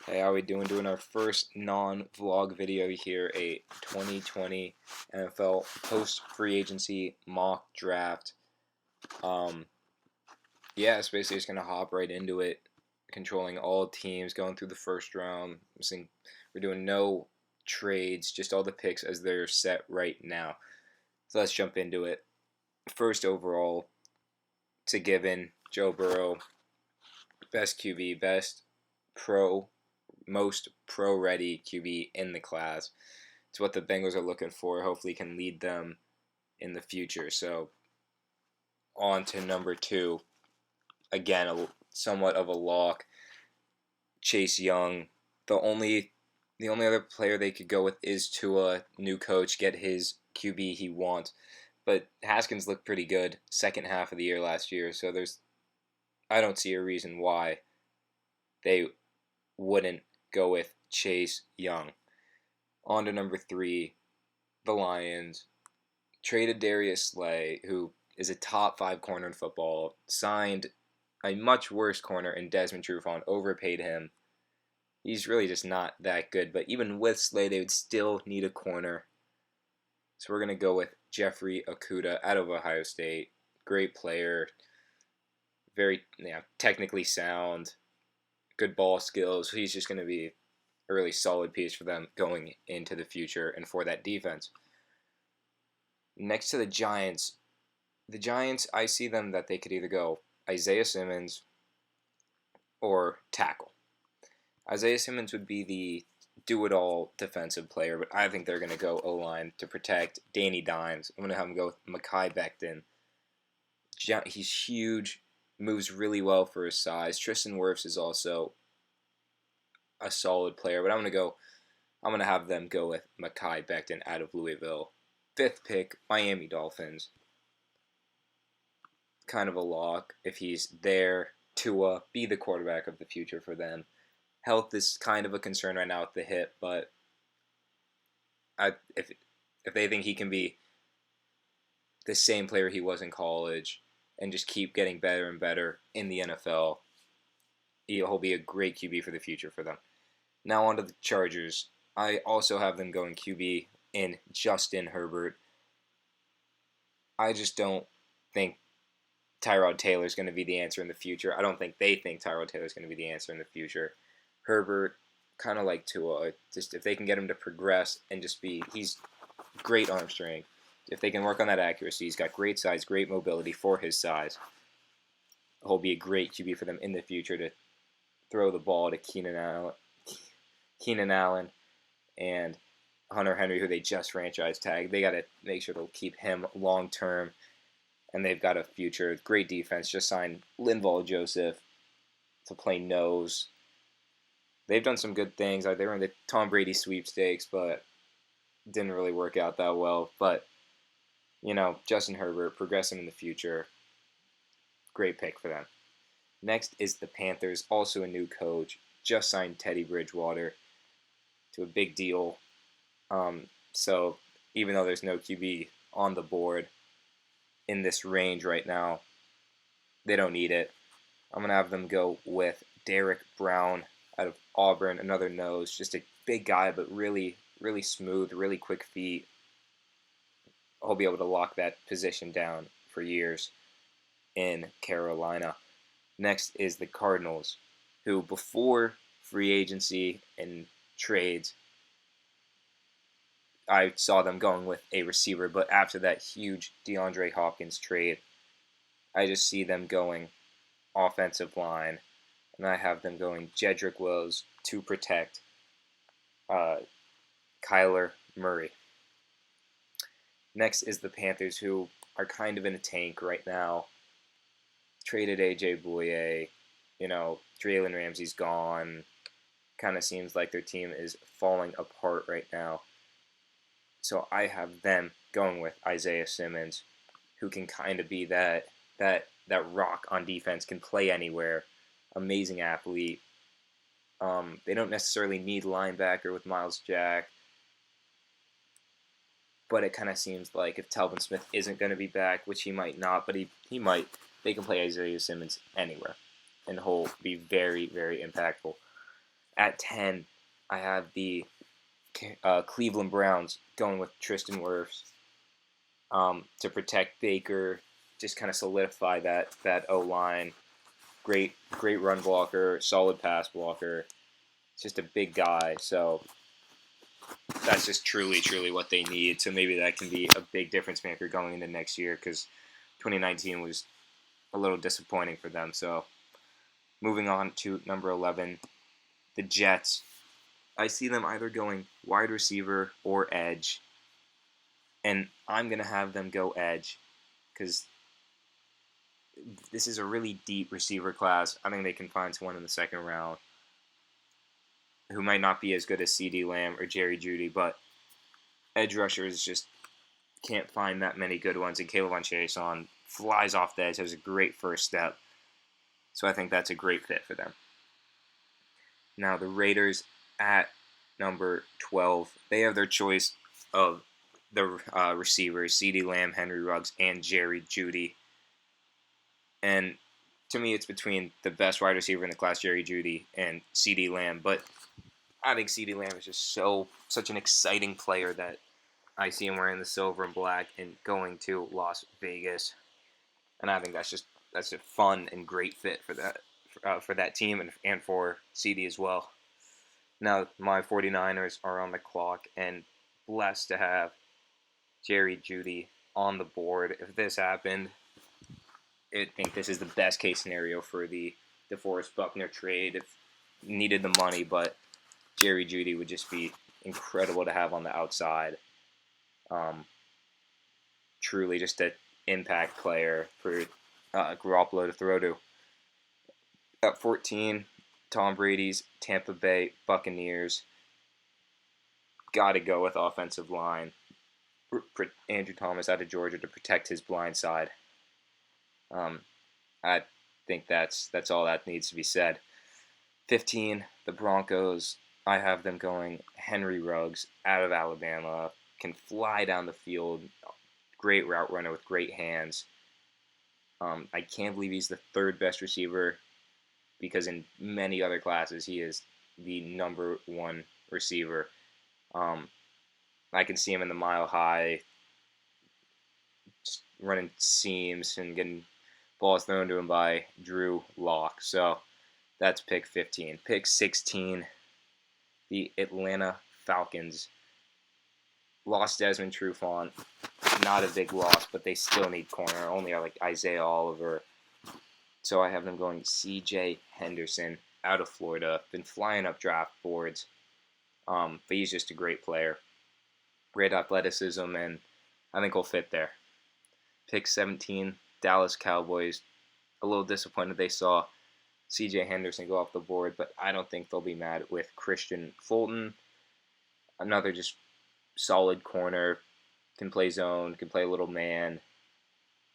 Hey, how we doing? Doing our first non-vlog video here, a 2020 NFL post-free agency mock draft. Um, yeah, it's basically just gonna hop right into it, controlling all teams, going through the first round. We're doing no trades, just all the picks as they're set right now. So let's jump into it. First overall, it's a given. Joe Burrow, best QB, best pro most pro-ready QB in the class. It's what the Bengals are looking for. Hopefully, can lead them in the future. So, on to number two. Again, somewhat of a lock. Chase Young. The only other player they could go with is Tua, new coach, get his QB he wants. But Haskins looked pretty good second half of the year last year. So I don't see a reason why they wouldn't go with Chase Young. On to number three, the Lions traded Darius Slay, who is a top 5 corner in football, signed a much worse corner in Desmond Trufant, overpaid him. He's really just not that good, but even with Slay, they would still need a corner. So we're going to go with Jeffrey Okudah out of Ohio State. Great player, very technically sound, good ball skills. He's just going to be a really solid piece for them going into the future and for that defense. Next to the Giants, I see them that they could either go Isaiah Simmons or tackle. Isaiah Simmons would be the do-it-all defensive player, but I think they're going to go O-line to protect Danny Dimes. I'm going to have him go with Mekhi Becton. He's huge, moves really well for his size. Tristan Wirfs is also a solid player, but I'm going to have them go with Mekhi Becton out of Louisville. 5th pick, Miami Dolphins. Kind of a lock. If he's there, Tua, be the quarterback of the future for them. Health is kind of a concern right now with the hip, but if they think he can be the same player he was in college and just keep getting better and better in the NFL, he'll be a great QB for the future for them. Now on to the Chargers. I also have them going QB in Justin Herbert. I just don't think Tyrod Taylor is going to be the answer in the future. I don't think they think Tyrod Taylor is going to be the answer in the future. Herbert, kind of like Tua, just if they can get him to progress and he's great arm strength. If they can work on that accuracy, he's got great size, great mobility for his size. He'll be a great QB for them in the future to throw the ball to Keenan Allen and Hunter Henry, who they just franchise tagged. They got to make sure they'll keep him long term, and they've got a future. Great defense. Just signed Linval Joseph to play nose. They've done some good things. They were in the Tom Brady sweepstakes, but didn't really work out that well. But, Justin Herbert, progressing in the future. Great pick for them. Next is the Panthers, also a new coach. Just signed Teddy Bridgewater to a big deal. So even though there's no QB on the board in this range right now, they don't need it. I'm going to have them go with Derek Brown out of Auburn, another nose, just a big guy, but really, really smooth, really quick feet. He'll be able to lock that position down for years in Carolina. Next is the Cardinals, who before free agency and trades, I saw them going with a receiver, but after that huge DeAndre Hopkins trade, I just see them going offensive line, and I have them going Jedrick Wills to protect Kyler Murray. Next is the Panthers, who are kind of in a tank right now. Traded A.J. Bouye, Jalen Ramsey's gone. Kind of seems like their team is falling apart right now. So I have them going with Isaiah Simmons, who can kind of be that rock on defense, can play anywhere. Amazing athlete. They don't necessarily need linebacker with Miles Jack, but it kind of seems like if Talvin Smith isn't going to be back, which he might not, but he might, they can play Isaiah Simmons anywhere, and he'll be very, very impactful. At 10, I have the Cleveland Browns going with Tristan Wirfs to protect Baker, just kind of solidify that O line. Great run blocker, solid pass blocker. Just a big guy, so that's just truly what they need. So maybe that can be a big difference maker going into next year, because 2019 was a little disappointing for them. So moving on to number 11, the Jets. I see them either going wide receiver or edge, and I'm going to have them go edge because this is a really deep receiver class. I think they can find someone in the second round who might not be as good as CeeDee Lamb or Jerry Jeudy, but edge rushers just can't find that many good ones, and Caleb Chase flies off the edge, has a great first step. So I think that's a great fit for them. Now the Raiders at number 12, they have their choice of the receivers, CeeDee Lamb, Henry Ruggs, and Jerry Jeudy. And to me, it's between the best wide receiver in the class, Jerry Jeudy, and CeeDee Lamb. But I think CeeDee Lamb is just such an exciting player that I see him wearing the silver and black and going to Las Vegas. And I think that's a fun and great fit for that team and for CeeDee as well. Now, my 49ers are on the clock and blessed to have Jerry Jeudy on the board. If this happened, I think this is the best case scenario for the DeForest Buckner trade. If needed the money, but Jerry Jeudy would just be incredible to have on the outside. Truly just an impact player for Garoppolo to throw to. At 14, Tom Brady's Tampa Bay Buccaneers. Got to go with offensive line. Andrew Thomas out of Georgia to protect his blind side. I think that's all that needs to be said. 15, the Broncos. I have them going Henry Ruggs out of Alabama. Can fly down the field. Great route runner with great hands. I can't believe he's the third best receiver, because in many other classes he is the number one receiver. I can see him in the mile high, just running seams and getting balls thrown to him by Drew Lock. So that's pick 15. Pick 16, the Atlanta Falcons. Lost Desmond Trufant. Not a big loss, but they still need corner. Only are like Isaiah Oliver. So I have them going C.J. Henderson out of Florida. Been flying up draft boards. But he's just a great player. Great athleticism, and I think he'll fit there. Pick 17, Dallas Cowboys. A little disappointed they saw C.J. Henderson go off the board, but I don't think they'll be mad with Christian Fulton. Another just solid corner. Can play zone, can play little man.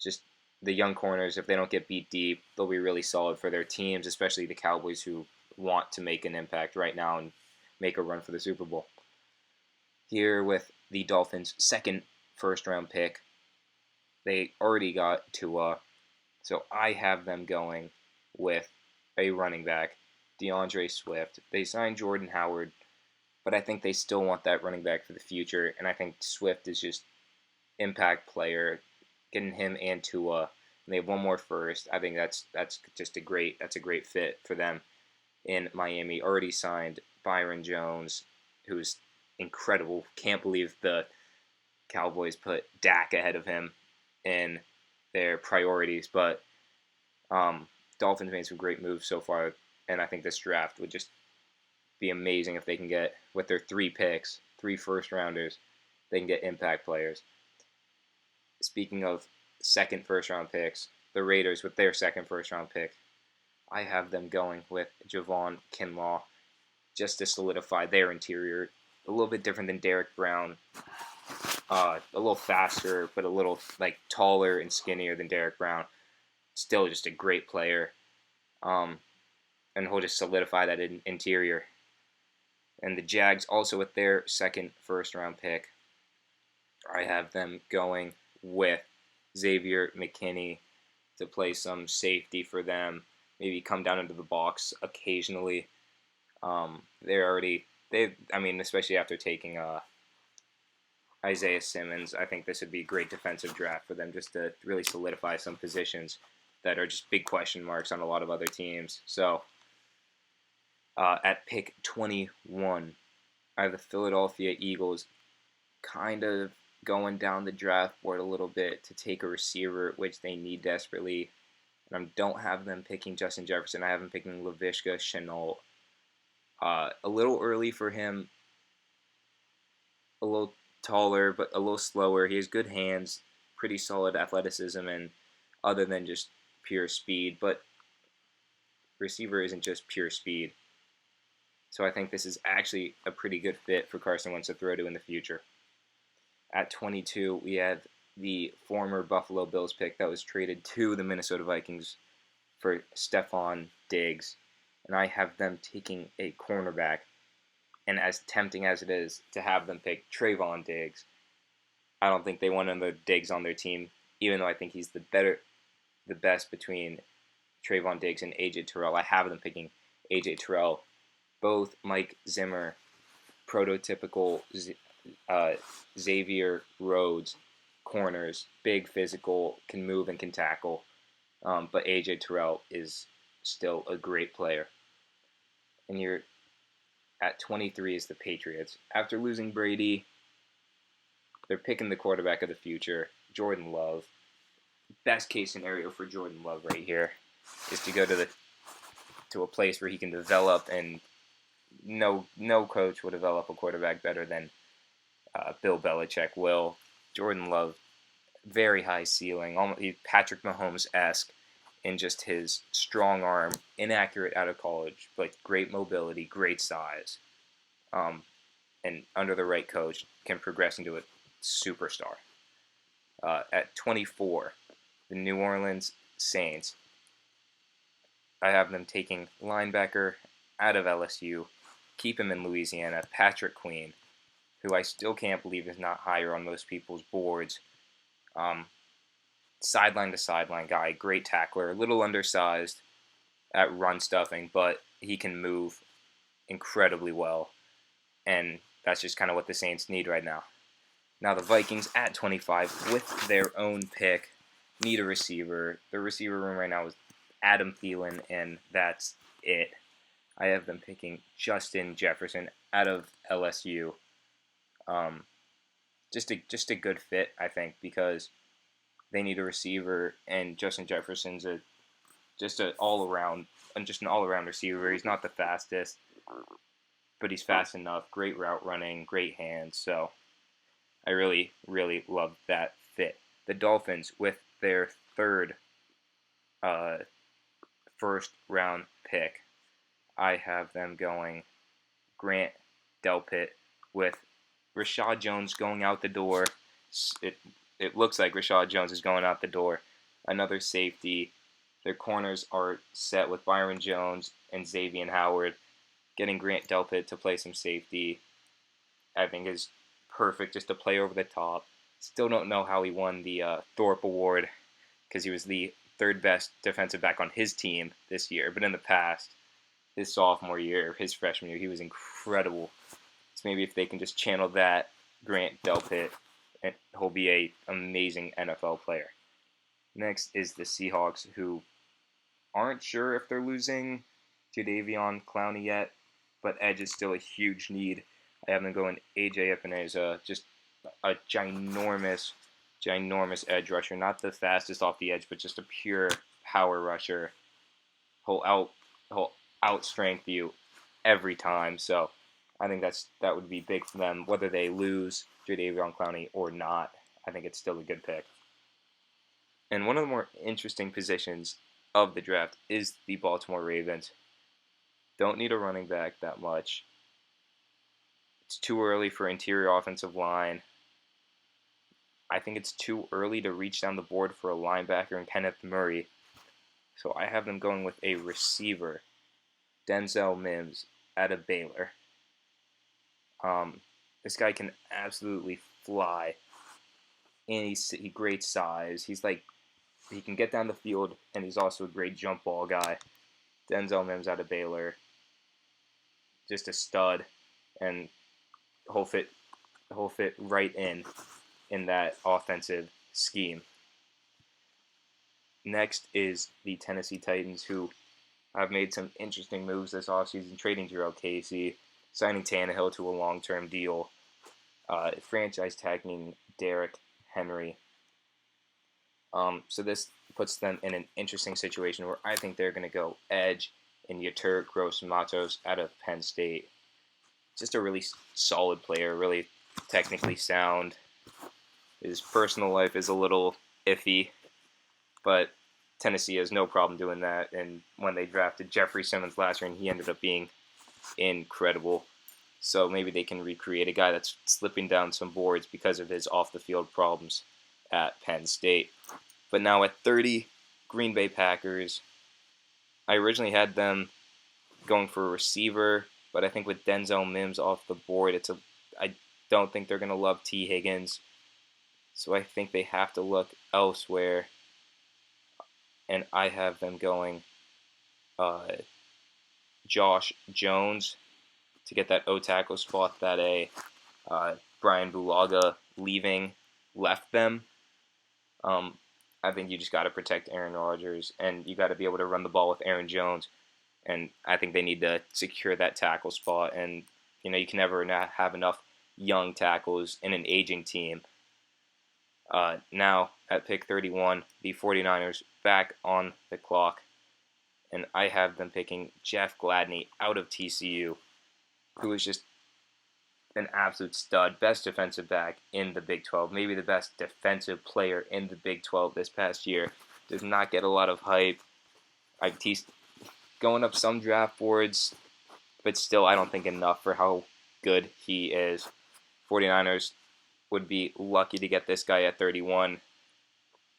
Just the young corners, if they don't get beat deep, they'll be really solid for their teams, especially the Cowboys, who want to make an impact right now and make a run for the Super Bowl. Here with the Dolphins' second first-round pick, they already got Tua, so I have them going with a running back, DeAndre Swift. They signed Jordan Howard, but I think they still want that running back for the future, and I think Swift is just impact player. Getting him and Tua, and they have one more first. I think that's just a great fit for them in Miami. Already signed Byron Jones, who's incredible. Can't believe the Cowboys put Dak ahead of him in their priorities, but Dolphins made some great moves so far, and I think this draft would just be amazing if they can get, with their 3 picks, 3 first-rounders, they can get impact players. Speaking of second first-round picks, the Raiders with their second first-round pick, I have them going with Javon Kinlaw just to solidify their interior. A little bit different than Derek Brown. A little faster, but a little taller and skinnier than Derek Brown. Still just a great player. And he'll just solidify that interior. And the Jags also with their second first-round pick, I have them going with Xavier McKinney to play some safety for them. Maybe come down into the box occasionally. I mean, especially after taking Isaiah Simmons, I think this would be a great defensive draft for them just to really solidify some positions that are just big question marks on a lot of other teams. So at pick 21, I have the Philadelphia Eagles kind of going down the draft board a little bit to take a receiver, which they need desperately. And I don't have them picking Justin Jefferson. I have them picking Laviska Shenault. A little early for him, a little taller, but a little slower. He has good hands, pretty solid athleticism, and other than just pure speed. But receiver isn't just pure speed. So I think this is actually a pretty good fit for Carson Wentz to throw to in the future. At 22, we have the former Buffalo Bills pick that was traded to the Minnesota Vikings for Stephon Diggs. And I have them taking a cornerback. And as tempting as it is to have them pick Trayvon Diggs, I don't think they want another Diggs on their team, even though I think he's the best between Trayvon Diggs and A.J. Terrell. I have them picking A.J. Terrell. Both Mike Zimmer, prototypical Xavier Rhodes corners, big physical, can move and can tackle. But A.J. Terrell is still a great player. And you're at 23 is the Patriots. After losing Brady, they're picking the quarterback of the future, Jordan Love. Best case scenario for Jordan Love right here is to go to a place where he can develop, and no coach will develop a quarterback better than Bill Belichick will. Jordan Love, very high ceiling, almost Patrick Mahomes-esque in just his strong arm, inaccurate out of college, but great mobility, great size, and under the right coach can progress into a superstar. At 24, the New Orleans Saints. I have them taking linebacker out of LSU, keep him in Louisiana, Patrick Queen, who I still can't believe is not higher on most people's boards. Sideline to sideline guy, great tackler, a little undersized at run stuffing, but he can move incredibly well, and that's just kind of what the Saints need right now. Now the Vikings at 25 with their own pick need a receiver. The receiver room right now is Adam Thielen, and that's it. I have them picking Justin Jefferson out of LSU. Just a good fit, I think, because they need a receiver, and Justin Jefferson's just an all-around receiver. He's not the fastest, but he's fast enough. Great route running, great hands. So I really, really love that fit. The Dolphins with their third first-round pick. I have them going Grant Delpit with Rashad Jones going out the door. It looks like Rashad Jones is going out the door. Another safety. Their corners are set with Byron Jones and Xavier Howard. Getting Grant Delpit to play some safety, I think, is perfect, just to play over the top. Still don't know how he won the Thorpe Award, because he was the third best defensive back on his team this year. But in the past, his sophomore year, his freshman year, he was incredible. So maybe if they can just channel that, Grant Delpit, and he'll be an amazing NFL player. Next is the Seahawks, who aren't sure if they're losing Jadeveon Clowney yet, but edge is still a huge need. I have them going AJ Epineza, just a ginormous edge rusher. Not the fastest off the edge, but just a pure power rusher. He'll outstrength you every time. So I think that would be big for them, whether they lose Jadeveon Clowney or not. I think it's still a good pick. And one of the more interesting positions of the draft is the Baltimore Ravens. Don't need a running back that much. It's too early for interior offensive line. I think it's too early to reach down the board for a linebacker in Kenneth Murray. So I have them going with a receiver, Denzel Mims, out of Baylor. This guy can absolutely fly, and he's great size. He can get down the field, and he's also a great jump ball guy. Denzel Mims out of Baylor. just a stud, and he'll fit right in that offensive scheme. Next is the Tennessee Titans, who have made some interesting moves this offseason, trading Jeudy Casey, signing Tannehill to a long-term deal, franchise tagging Derrick Henry. So this puts them in an interesting situation where I think they're going to go edge in Yetur Gross-Matos out of Penn State. Just a really solid player, really technically sound. His personal life is a little iffy, but Tennessee has no problem doing that. And when they drafted Jeffrey Simmons last year, and he ended up being incredible. So maybe they can recreate a guy that's slipping down some boards because of his off-the-field problems at Penn State. But now at 30, Green Bay Packers. I originally had them going for a receiver, but I think with Denzel Mims off the board, I don't think they're going to love T. Higgins. So I think they have to look elsewhere. And I have them going Josh Jones to get that O-tackle spot that Brian Bulaga leaving left them. I think you just got to protect Aaron Rodgers, and you got to be able to run the ball with Aaron Jones. And I think they need to secure that tackle spot. And, you can never not have enough young tackles in an aging team. Now, at pick 31, the 49ers back on the clock. And I have them picking Jeff Gladney out of TCU, who is just an absolute stud, best defensive back in the Big 12, maybe the best defensive player in the Big 12 this past year. Does not get a lot of hype. He's going up some draft boards, but still I don't think enough for how good he is. 49ers would be lucky to get this guy at 31.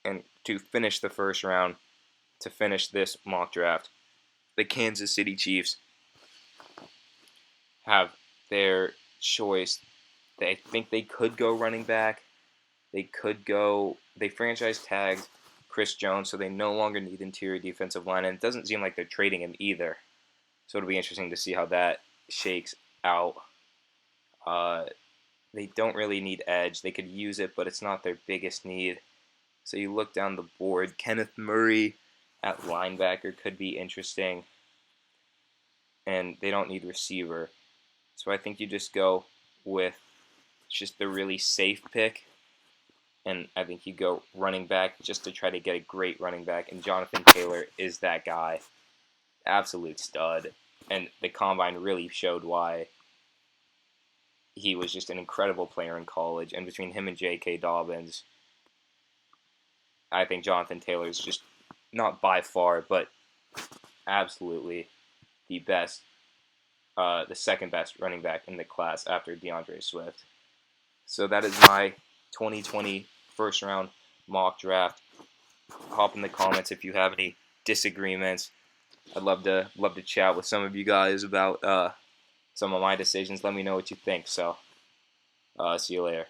And to finish the first round, to finish this mock draft, the Kansas City Chiefs have their choice. They think they could go running back. They franchise tagged Chris Jones, so they no longer need interior defensive line, and it doesn't seem like they're trading him either. So it'll be interesting to see how that shakes out. They don't really need edge. They could use it, but it's not their biggest need. So you look down the board, Kenneth Murray at linebacker could be interesting. And they don't need receiver. So I think you just go with just the really safe pick. And I think you go running back just to try to get a great running back. And Jonathan Taylor is that guy. Absolute stud. And the Combine really showed why he was just an incredible player in college. And between him and J.K. Dobbins, I think Jonathan Taylor is just not by far, but absolutely the best, the second best running back in the class after DeAndre Swift. So that is my 2020 first round mock draft. Hop in the comments if you have any disagreements. I'd love to chat with some of you guys about some of my decisions. Let me know what you think. So see you later.